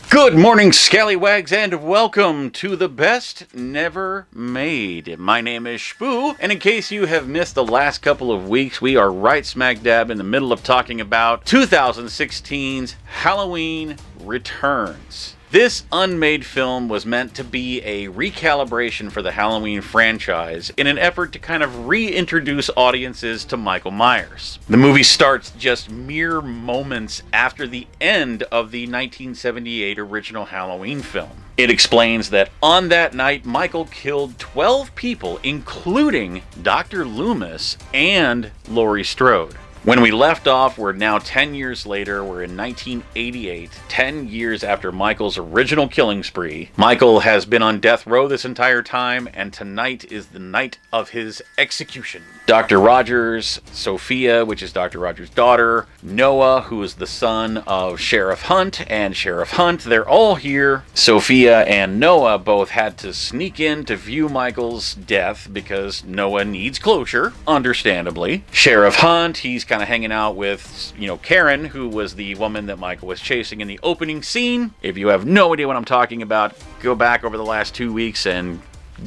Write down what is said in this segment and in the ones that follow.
Good morning, Skallywags, and welcome to the best never made. My name is Shpoo, and in case you have missed the last couple of weeks, we are right smack dab in the middle of talking about 2016's Halloween Returns. This unmade film was meant to be a recalibration for the Halloween franchise in an effort to kind of reintroduce audiences to Michael Myers. The movie starts just mere moments after the end of the 1978 original Halloween film. It explains that on that night, Michael killed 12 people, including Dr. Loomis and Laurie Strode. When we left off, we're now 10 years later. We're in 1988, 10 years after Michael's original killing spree. Michael has been on death row this entire time, and tonight is the night of his execution. Dr. Rogers, Sophia, which is Dr. Rogers' daughter, Noah, who is the son of Sheriff Hunt, and Sheriff Hunt, they're all here. Sophia and Noah both had to sneak in to view Michael's death because Noah needs closure, understandably. Sheriff Hunt, he's kind of hanging out with, Karen, who was the woman that Michael was chasing in the opening scene. If you have no idea what I'm talking about, go back over the last 2 weeks and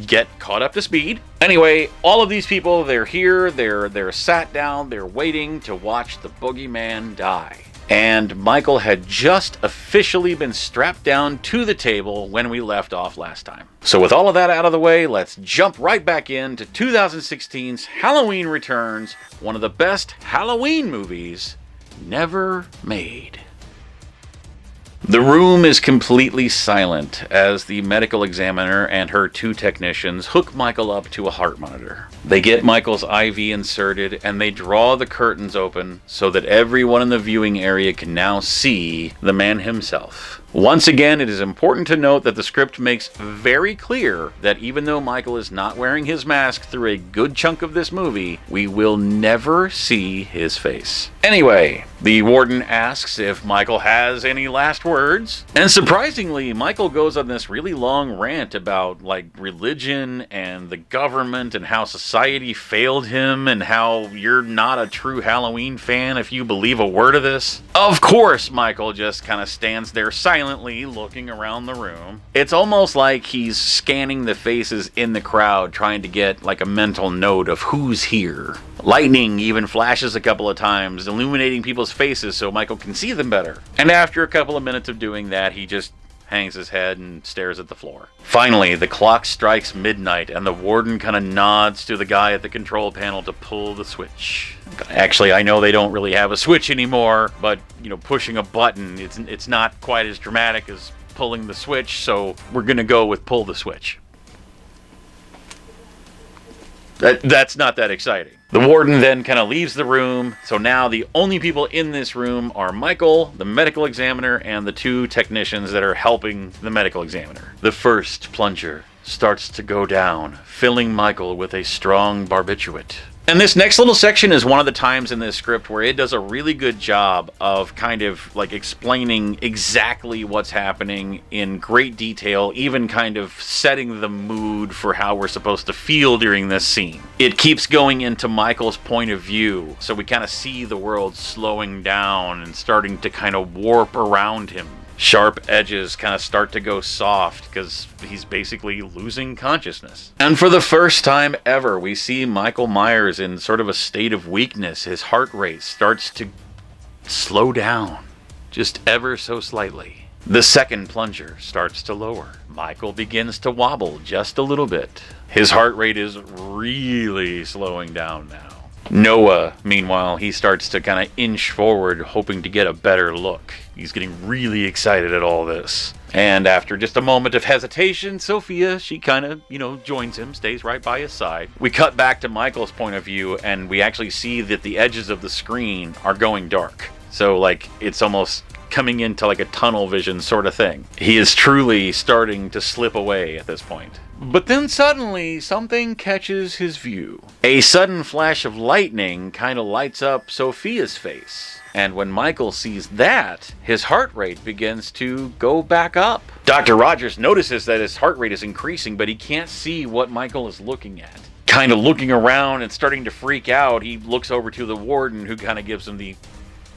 get caught up to speed. Anyway, all of these people, they're here, they're sat down, they're waiting to watch the boogeyman die. And Michael had just officially been strapped down to the table when we left off last time. So with all of that out of the way, let's jump right back into 2016's Halloween Returns, one of the best Halloween movies never made. The room is completely silent as the medical examiner and her two technicians hook Michael up to a heart monitor. They get Michael's IV inserted and they draw the curtains open so that everyone in the viewing area can now see the man himself. Once again, it is important to note that the script makes very clear that even though Michael is not wearing his mask through a good chunk of this movie, we will never see his face. Anyway, the warden asks if Michael has any last words, and surprisingly, Michael goes on this really long rant about religion and the government and how society failed him and how you're not a true Halloween fan if you believe a word of this. Of course, Michael just kind of stands there silently looking around the room. It's almost like he's scanning the faces in the crowd, trying to get a mental note of who's here. Lightning even flashes a couple of times, illuminating people's faces so Michael can see them better. And after a couple of minutes of doing that, he just hangs his head and stares at the floor. Finally, the clock strikes midnight and the warden kind of nods to the guy at the control panel to pull the switch. Actually, I know they don't really have a switch anymore, but pushing a button, it's not quite as dramatic as pulling the switch, so we're gonna go with pull the switch. That's not that exciting. The warden then kind of leaves the room, so now the only people in this room are Michael, the medical examiner, and the two technicians that are helping the medical examiner. The first plunger starts to go down, filling Michael with a strong barbiturate. And this next little section is one of the times in this script where it does a really good job of kind of explaining exactly what's happening in great detail, even kind of setting the mood for how we're supposed to feel during this scene. It keeps going into Michael's point of view, so we kind of see the world slowing down and starting to kind of warp around him. Sharp edges kind of start to go soft because he's basically losing consciousness. And for the first time ever, we see Michael Myers in sort of a state of weakness. His heart rate starts to slow down, just ever so slightly. The second plunger starts to lower. Michael begins to wobble just a little bit. His heart rate is really slowing down now. Noah, meanwhile, he starts to kind of inch forward, hoping to get a better look. He's getting really excited at all this. And after just a moment of hesitation, Sophia, she kind of, joins him, stays right by his side. We cut back to Michael's point of view, and we actually see that the edges of the screen are going dark. So, it's almost coming into a tunnel vision sort of thing. He is truly starting to slip away at this point. But then suddenly, something catches his view. A sudden flash of lightning kind of lights up Sophia's face. And when Michael sees that, his heart rate begins to go back up. Dr. Rogers notices that his heart rate is increasing, but he can't see what Michael is looking at. Kind of looking around and starting to freak out, he looks over to the warden, who kind of gives him the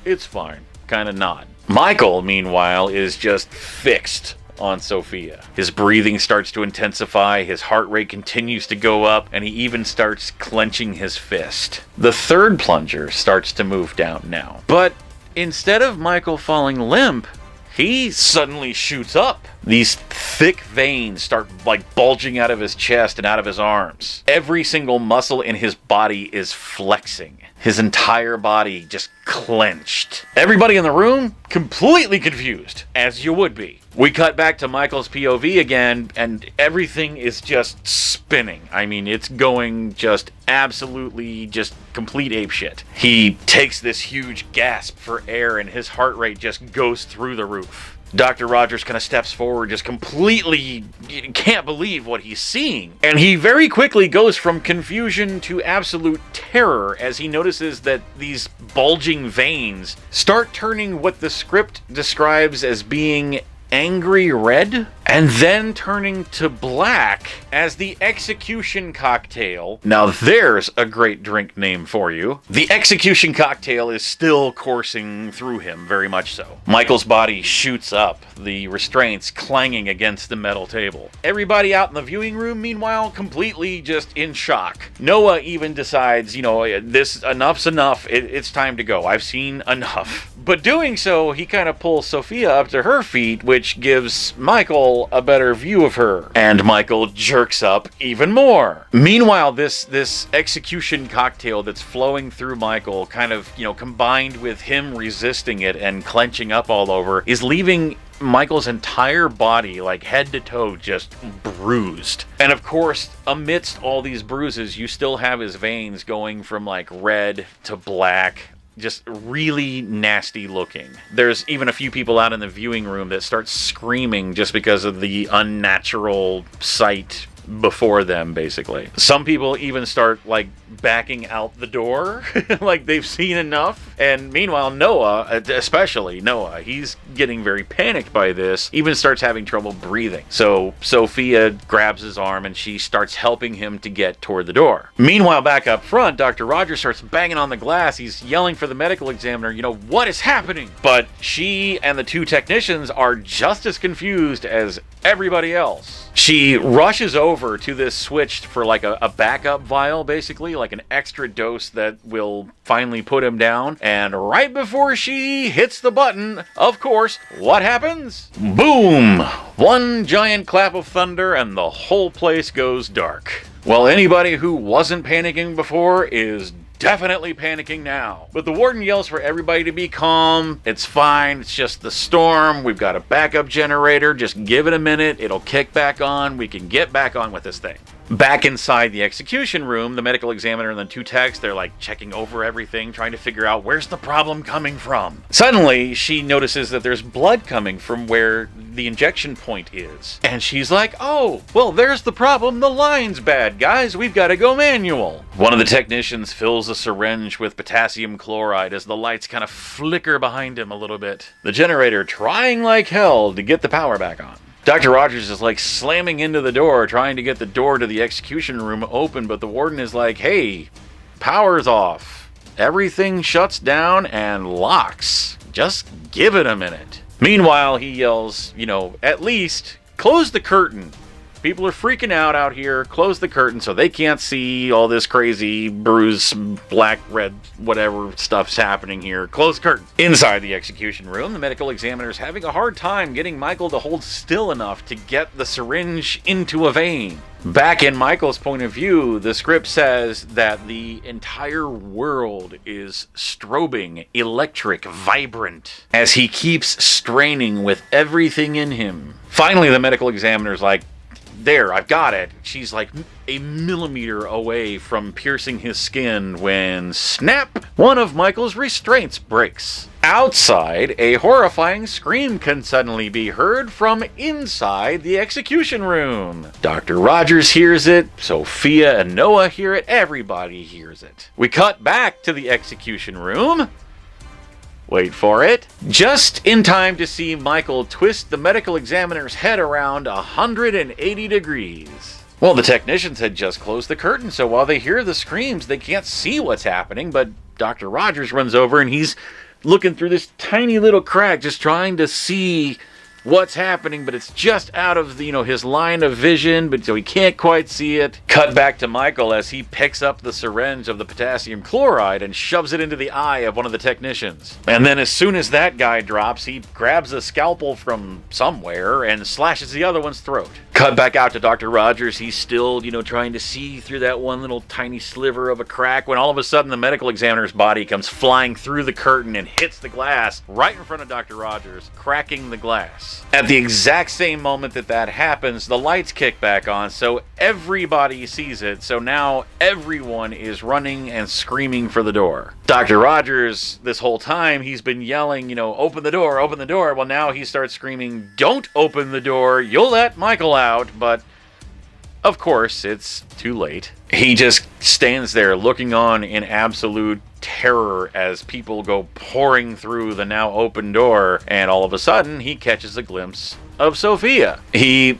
"it's fine" kind of nod. Michael, meanwhile, is just fixed on Sophia. His breathing starts to intensify, his heart rate continues to go up, and he even starts clenching his fist. The third plunger starts to move down now. But instead of Michael falling limp, he suddenly shoots up. These thick veins start like bulging out of his chest and out of his arms. Every single muscle in his body is flexing. His entire body just clenched. Everybody in the room completely confused, as you would be. We cut back to Michael's POV again, and everything is just spinning. I mean, it's going just absolutely just complete apeshit. He takes this huge gasp for air, and his heart rate just goes through the roof. Dr. Rogers kind of steps forward, just completely can't believe what he's seeing. And he very quickly goes from confusion to absolute terror as he notices that these bulging veins start turning what the script describes as being angry red, and then turning to black as the execution cocktail. Now there's a great drink name for you. The execution cocktail is still coursing through him, very much so. Michael's body shoots up, the restraints clanging against the metal table. Everybody out in the viewing room, meanwhile, completely just in shock. Noah even decides, this enough's enough, it's time to go. I've seen enough. But doing so, he kind of pulls Sophia up to her feet, which gives Michael a better view of her. And Michael jerks up even more. Meanwhile, this execution cocktail that's flowing through Michael, kind of, combined with him resisting it and clenching up all over, is leaving Michael's entire body, like head to toe, just bruised. And of course, amidst all these bruises, you still have his veins going from like red to black. Just really nasty looking. There's even a few people out in the viewing room that start screaming just because of the unnatural sight before them, basically. Some people even start like backing out the door like they've seen enough. And meanwhile, Noah, especially Noah, he's getting very panicked by this, even starts having trouble breathing. So Sophia grabs his arm and she starts helping him to get toward the door. Meanwhile, back up front, Dr. Rogers starts banging on the glass. He's yelling for the medical examiner, what is happening? But she and the two technicians are just as confused as everybody else. She rushes over to this switch for like a backup vial, basically, like an extra dose that will finally put him down. And right before she hits the button, of course, what happens? Boom! One giant clap of thunder and the whole place goes dark. Well, anybody who wasn't panicking before is definitely panicking now. But the warden yells for everybody to be calm. It's fine. It's just the storm. We've got a backup generator. Just give it a minute. It'll kick back on. We can get back on with this thing. Back inside the execution room, the medical examiner and the two techs, they're like checking over everything, trying to figure out where's the problem coming from. Suddenly, she notices that there's blood coming from where the injection point is. And she's like, oh, well, there's the problem. The line's bad, guys. We've got to go manual. One of the technicians fills a syringe with potassium chloride as the lights kind of flicker behind him a little bit. The generator trying like hell to get the power back on. Dr. Rogers is like slamming into the door, trying to get the door to the execution room open, but the warden is like, hey, power's off. Everything shuts down and locks. Just give it a minute. Meanwhile, he yells, at least close the curtain. People are freaking out here. Close the curtain so they can't see all this crazy bruise, black, red, whatever stuff's happening here. Close the curtain. Inside the execution room, the medical examiner is having a hard time getting Michael to hold still enough to get the syringe into a vein. Back in Michael's point of view, the script says that the entire world is strobing, electric, vibrant, as he keeps straining with everything in him. Finally, the medical examiner's like, there, I've got it. She's like a millimeter away from piercing his skin when, snap, one of Michael's restraints breaks. Outside, a horrifying scream can suddenly be heard from inside the execution room. Dr. Rogers hears it, Sophia and Noah hear it, everybody hears it. We cut back to the execution room. Wait for it. Just in time to see Michael twist the medical examiner's head around 180 degrees. Well, the technicians had just closed the curtain, so while they hear the screams, they can't see what's happening, but Dr. Rogers runs over and he's looking through this tiny little crack, just trying to see what's happening, but it's just out of his line of vision, but so he can't quite see it. Cut back to Michael as he picks up the syringe of the potassium chloride and shoves it into the eye of one of the technicians. And then as soon as that guy drops, he grabs a scalpel from somewhere and slashes the other one's throat. Cut back out to Dr. Rogers. He's still, trying to see through that one little tiny sliver of a crack when all of a sudden the medical examiner's body comes flying through the curtain and hits the glass right in front of Dr. Rogers, cracking the glass. At the exact same moment that happens, the lights kick back on, so everybody sees it. So now everyone is running and screaming for the door. Dr. Rogers, this whole time, he's been yelling, open the door, open the door. Well, now he starts screaming, don't open the door, you'll let Michael out. But of course, it's too late. He just stands there looking on in absolute terror as people go pouring through the now open door, and all of a sudden he catches a glimpse of Sophia. He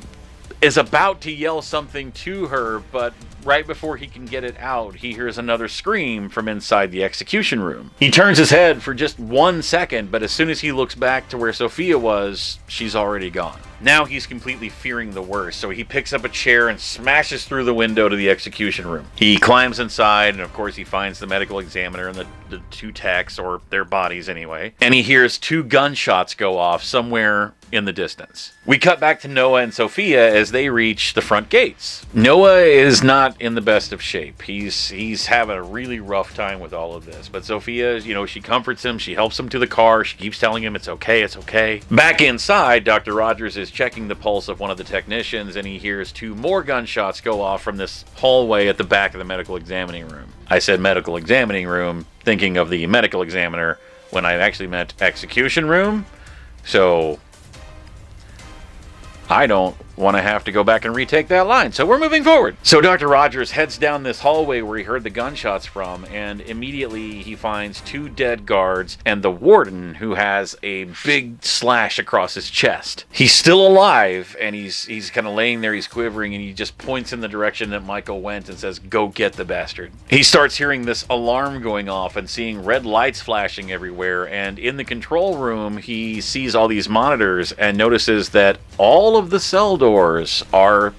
is about to yell something to her, but right before he can get it out, he hears another scream from inside the execution room. He turns his head for just 1 second, but as soon as he looks back to where Sophia was, she's already gone. Now he's completely fearing the worst, so he picks up a chair and smashes through the window to the execution room. He climbs inside, and of course he finds the medical examiner and the two techs, or their bodies anyway, and he hears 2 gunshots go off somewhere in the distance. We cut back to Noah and Sophia as they reach the front gates. Noah is not in the best of shape. He's having a really rough time with all of this, but Sophia, she comforts him, she helps him to the car, she keeps telling him it's okay, it's okay. Back inside, Dr. Rogers is checking the pulse of one of the technicians, and he hears 2 more gunshots go off from this hallway at the back of the medical examining room. I said medical examining room, thinking of the medical examiner when I actually meant execution room. So I don't want to have to go back and retake that line, so we're moving forward. So Dr. Rogers heads down this hallway where he heard the gunshots from, and immediately he finds 2 dead guards and the warden, who has a big slash across his chest. He's still alive, and he's kind of laying there, he's quivering, and he just points in the direction that Michael went and says, go get the bastard. He starts hearing this alarm going off and seeing red lights flashing everywhere, and in the control room he sees all these monitors and notices that all of the cell doors are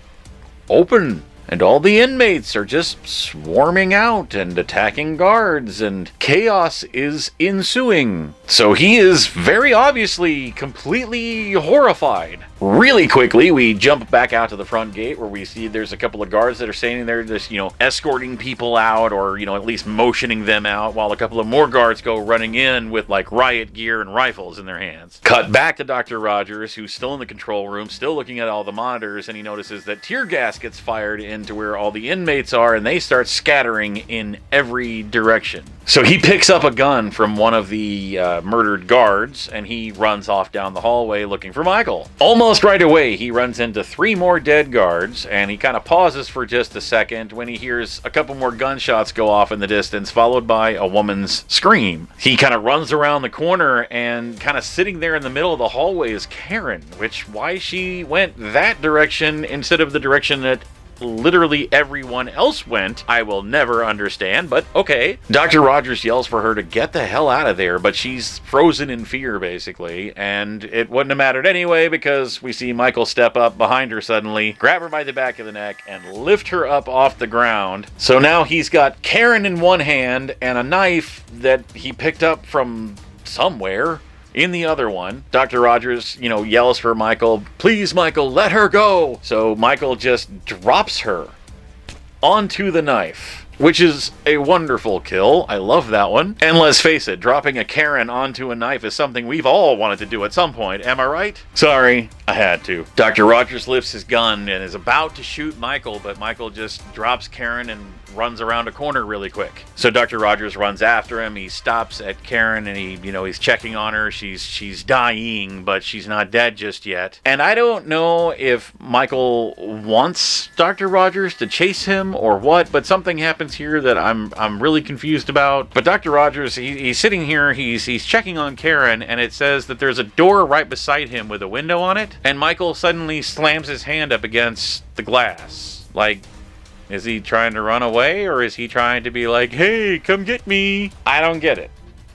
open, and all the inmates are just swarming out and attacking guards, and chaos is ensuing. So he is very obviously completely horrified. Really quickly, we jump back out to the front gate where we see there's a couple of guards that are standing there just, escorting people out, or, at least motioning them out, while a couple of more guards go running in with, riot gear and rifles in their hands. Cut back to Dr. Rogers, who's still in the control room, still looking at all the monitors, and he notices that tear gas gets fired into where all the inmates are, and they start scattering in every direction. So he picks up a gun from one of the murdered guards, and he runs off down the hallway looking for Michael. Almost right away, he runs into 3 more dead guards, and he kind of pauses for just a second when he hears a couple more gunshots go off in the distance, followed by a woman's scream. He kind of runs around the corner, and kind of sitting there in the middle of the hallway is Karen, why she went that direction instead of the direction that literally everyone else went, I will never understand, but okay. Dr. Rogers yells for her to get the hell out of there, but she's frozen in fear, basically, and it wouldn't have mattered anyway, because we see Michael step up behind her suddenly, grab her by the back of the neck, and lift her up off the ground. So now he's got Karen in one hand, and a knife that he picked up from somewhere in the other one. Dr. Rogers, yells for Michael, please, Michael, let her go. So Michael just drops her onto the knife, which is a wonderful kill. I love that one. And let's face it, dropping a Karen onto a knife is something we've all wanted to do at some point. Am I right? Sorry, I had to. Dr. Rogers lifts his gun and is about to shoot Michael, but Michael just drops Karen and runs around a corner really quick. So Dr. Rogers runs after him. He stops at Karen and he's checking on her. She's dying, but she's not dead just yet. And I don't know if Michael wants Dr. Rogers to chase him or what, but something happens here that I'm really confused about. But Dr. Rogers, he's sitting here, he's checking on Karen, and it says that there's a door right beside him with a window on it, and Michael suddenly slams his hand up against the glass. Is he trying to run away, or is he trying to be like, hey, come get me? I don't get it.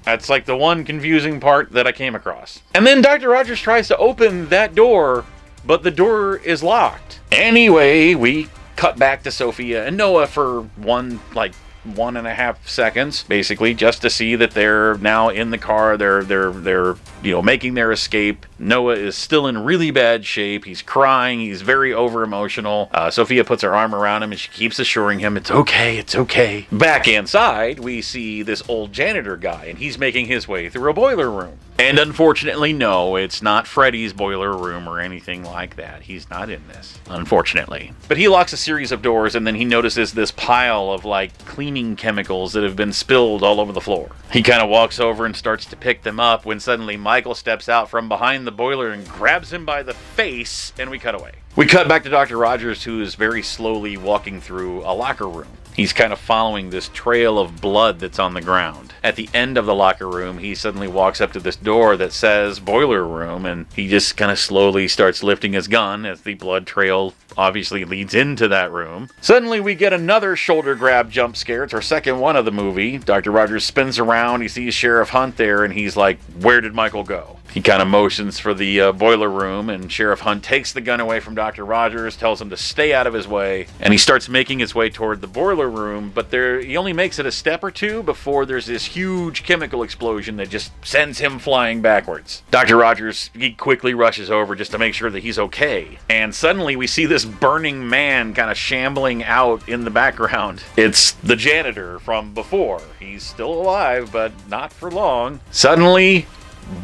That's like the one confusing part that I came across. And then Dr. Rogers tries to open that door, but the door is locked. Anyway, we cut back to Sophia and Noah for 1.5 seconds, basically, just to see that they're now in the car. They're making their escape. Noah is still in really bad shape. He's crying. He's very over emotional. Sophia puts her arm around him and she keeps assuring him it's okay, it's okay. Back inside, we see this old janitor guy, and he's making his way through a boiler room. And unfortunately, no, it's not Freddy's boiler room or anything like that. He's not in this, unfortunately. But he locks a series of doors, and then he notices this pile of, cleaning chemicals that have been spilled all over the floor. He kind of walks over and starts to pick them up when suddenly Michael steps out from behind the boiler and grabs him by the face, and we cut away. We cut back to Dr. Rogers, who is very slowly walking through a locker room. He's kind of following this trail of blood that's on the ground. At the end of the locker room, he suddenly walks up to this door that says boiler room, and he just kind of slowly starts lifting his gun as the blood trail obviously leads into that room. Suddenly we get another shoulder grab jump scare. It's our second one of the movie. Dr. Rogers spins around, he sees Sheriff Hunt there, and he's like, where did Michael go? He kind of motions for the boiler room, and Sheriff Hunt takes the gun away from Dr. Rogers, tells him to stay out of his way, and he starts making his way toward the boiler room, but he only makes it a step or two before there's this huge chemical explosion that just sends him flying backwards. Dr. Rogers, he quickly rushes over just to make sure that he's okay, and suddenly we see this burning man kind of shambling out in the background. It's the janitor from before. He's still alive, but not for long. Suddenly,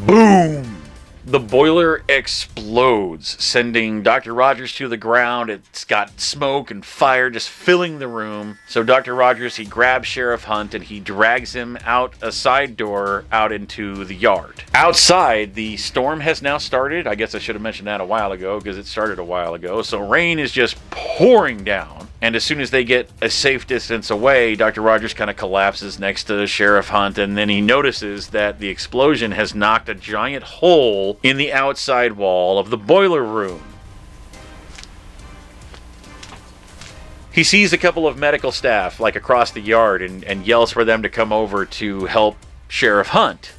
boom! The boiler explodes, sending Dr. Rogers to the ground. It's got smoke and fire just filling the room. So Dr. Rogers, he grabs Sheriff Hunt and he drags him out a side door out into the yard. Outside, the storm has now started. I guess I should have mentioned that a while ago because it started a while ago. So rain is just pouring down. And as soon as they get a safe distance away, Dr. Rogers kind of collapses next to Sheriff Hunt, and then he notices that the explosion has knocked a giant hole in the outside wall of the boiler room. He sees a couple of medical staff across the yard and yells for them to come over to help Sheriff Hunt.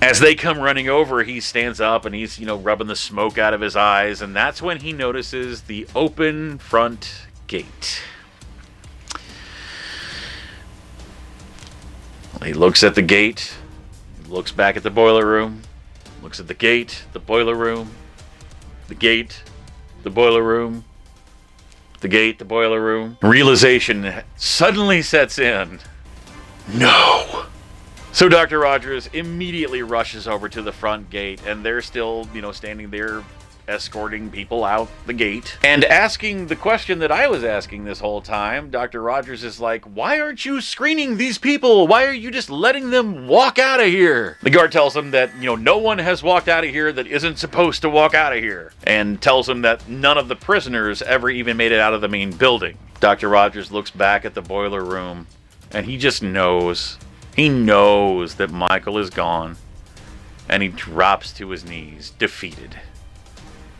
As they come running over, he stands up and he's, rubbing the smoke out of his eyes, and that's when he notices the open front gate. He looks at the gate, looks back at the boiler room, looks at the gate, the boiler room, the gate, the boiler room, the gate, the boiler room. Realization suddenly sets in. No! So Dr. Rogers immediately rushes over to the front gate, and they're still, standing there escorting people out the gate. And asking the question that I was asking this whole time, Dr. Rogers is like, why aren't you screening these people? Why are you just letting them walk out of here? The guard tells him that, no one has walked out of here that isn't supposed to walk out of here. And tells him that none of the prisoners ever even made it out of the main building. Dr. Rogers looks back at the boiler room, and he just knows. He knows that Michael is gone, and he drops to his knees, defeated.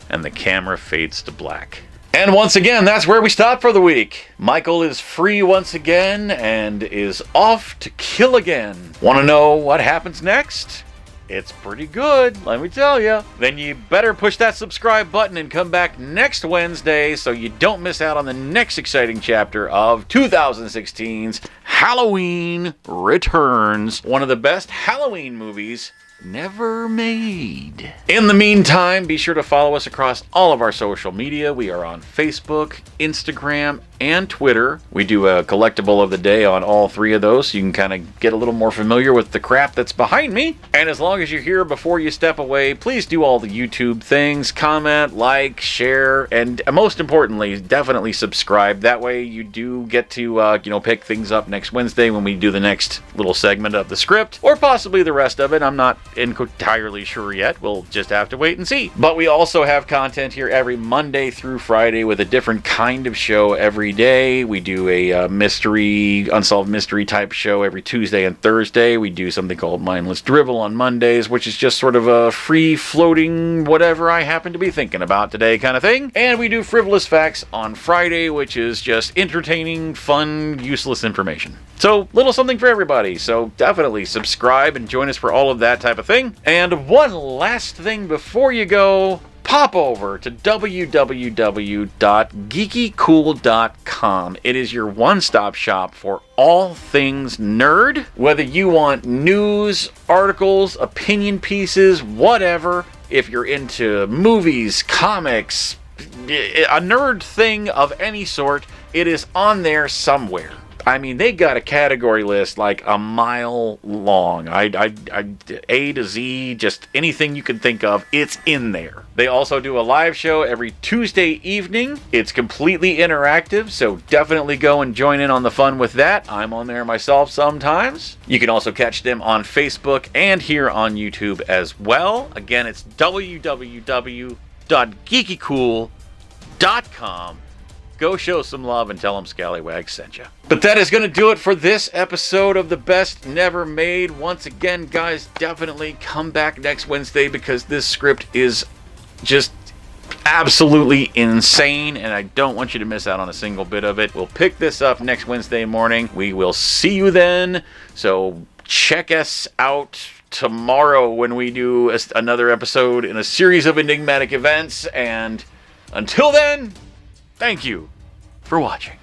And the camera fades to black. And once again, that's where we stop for the week. Michael is free once again, and is off to kill again. Want to know what happens next? It's pretty good, let me tell you. Then you better push that subscribe button and come back next Wednesday so you don't miss out on the next exciting chapter of 2016's Halloween Returns, one of the best Halloween movies never made. In the meantime, be sure to follow us across all of our social media. We are on Facebook, Instagram, and Twitter. We do a collectible of the day on all three of those, so you can kind of get a little more familiar with the crap that's behind me. And as long as you're here before you step away, please do all the YouTube things. Comment, like, share, and most importantly, definitely subscribe. That way you do get to, pick things up next Wednesday when we do the next little segment of the script, or possibly the rest of it. I'm not entirely sure yet. We'll just have to wait and see. But we also have content here every Monday through Friday with a different kind of show every day. We do a unsolved mystery type show every Tuesday and Thursday. We do something called Mindless Drivel on Mondays, which is just sort of a free-floating whatever I happen to be thinking about today kind of thing. And we do Frivolous Facts on Friday, which is just entertaining, fun, useless information. So, little something for everybody. So, definitely subscribe and join us for all of that type of thing. And one last thing before you go, pop over to www.geekycool.com. It is your one-stop shop for all things nerd. Whether you want news, articles, opinion pieces, whatever. If you're into movies, comics, a nerd thing of any sort, it is on there somewhere. I mean, they got a category list like a mile long. A to Z, just anything you can think of, it's in there. They also do a live show every Tuesday evening. It's completely interactive, so definitely go and join in on the fun with that. I'm on there myself sometimes. You can also catch them on Facebook and here on YouTube as well. Again, it's www.geekycool.com. Go show some love and tell them Skallywags sent you. But that is going to do it for this episode of The Best Never Made. Once again, guys, definitely come back next Wednesday because this script is just absolutely insane and I don't want you to miss out on a single bit of it. We'll pick this up next Wednesday morning. We will see you then. So check us out tomorrow when we do another episode in a series of enigmatic events. And until then, thank you for watching.